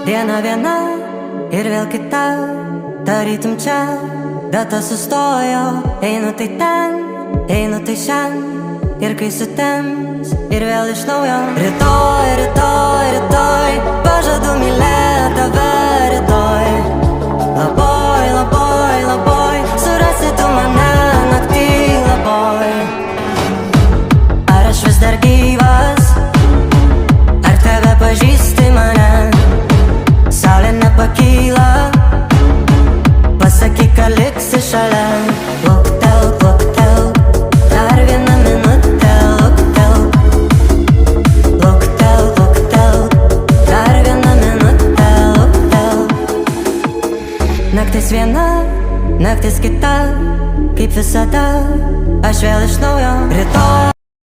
Diena viena ir vėl kita, tarytum čia data sustojo. Einu tai ten, einu tai šen, ir kai sutems ir vėl iš naujo. Rytoj, rytoj, rytoj, pažadu mylėt tave rytoj. Labai, labai, labai, surasi tu mane naktį labai. Ar aš vis dar gyvas, ar tave pažįsti mane? Saulė nepakyla, pasakyk, kad liksi šalia. Luktelk, luktelk, dar vieną minutę. Luktelk, luktelk, luktelk, dar vieną minutę. Luktelk. Naktis viena, naktis kita, kaip visada, aš vėl iš naujo. Rytoj